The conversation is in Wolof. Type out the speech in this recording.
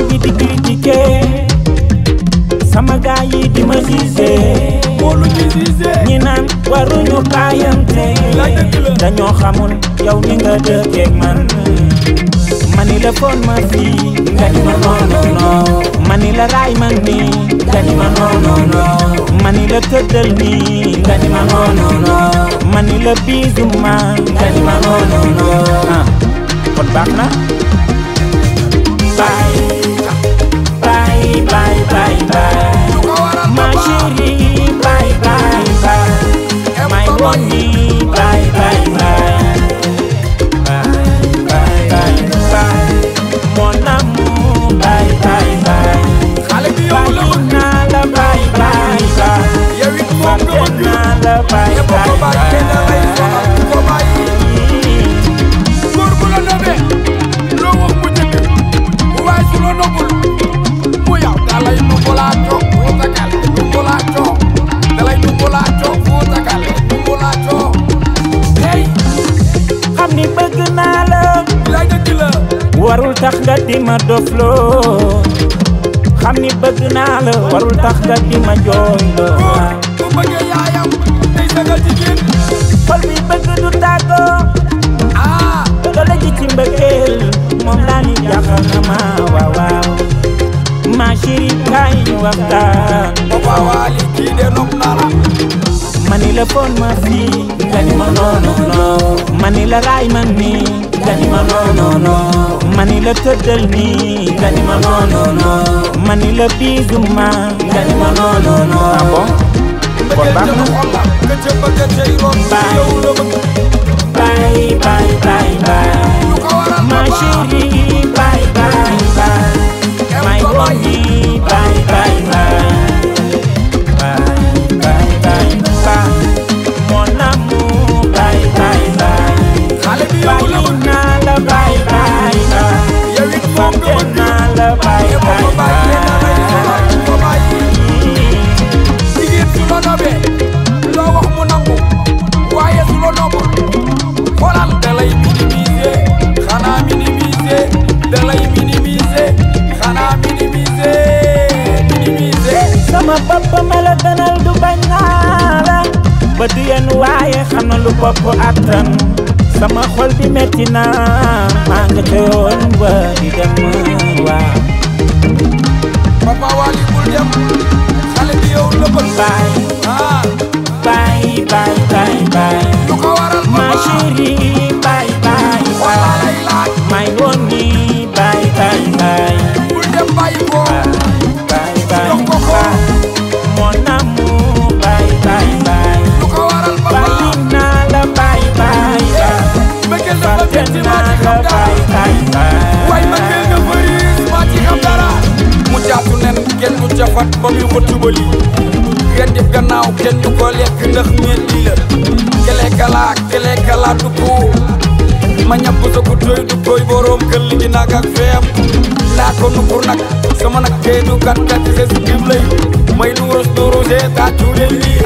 bi di critiquer sama gaay yi di ma gisee ñi naan waruñu bàyyante dañoo xamul yow ni nga dëkkeek man mani la foon ma fii nga ni ma non mani la raay man nii nga ni ma non mani la tëddal nii nga ni ma non mani la biisu ma nga ni ma non kon baax na bye bye bye bye bye ma chérie bye bye bye my honey bye bye bye mon amour bye bye bye bye naa la bye bye bye fàtte naa la bye bye bye góor bu la nobee loo wax mu jëkk waaye su la nobul mu yow dalay numbulaatoo dalay numbulaatoo hey xam ni bëgg naa la lay dëgg la warul tax nga di ma dofloo xam ni bëgg naa la warul tax nga di ma jooyloo góor bu bëggee yaayam day sagal jigéen xol bi bëgg du tàggoo doole ji ci mbëggeel moom laa ni jaaxal na ma waaw waaw ma chérie kaay ñu waxtaan Papa Wally kii de nopp naa la mani la foon ma fii nga ni ma non mani la raay man nii nga ni ma non mani la tëddal nii nga ni ma non mani la biisu ma nga ni ma non ah bon kon baax na bye bye bye bye ma chérie bye bye bye my honey bye bye bye bye bye bye mon amour bye bye bye bye naa la bye bye bye fàtte naa la bye bye bye jigéen su la nobee loo wax mu nangu waaye su la nobul xoolal dalay minimiser xanaa minimiser dalay minimiser xanaa minimiser sama bopp ma la gënal du bañ naa la ba du yenn waaye xam na lu bopp attan sama xol bi metti na maa nga ca yoon ba di dem waaw Papa Wally bul dem xale bi yow lëppal bye bye bye bye bye lu ko waral ma chérie bye bye bye my honey bye bye bye bul dem bàyyi ko bye bye bye mon amour bye bye bye lu ko waral papa bye naa la bye bye bëggeel dafa fàtte gën ci maa naa ci la xam dara bye bye bye waaye bëggeel nga bëri maa ci xam dara mu jaatu nen kenn du jafat ba muy ko tubali ngeen def gannaaw kenn du ko lekk ndax ngeen lii la kele kala du ko ma ñàpp sa ko doy du koy borom kër li di nag ak feem naa ko nukur nag sama nag tey du kat kat sa si lay may du rus du rusee taa cuuleel lii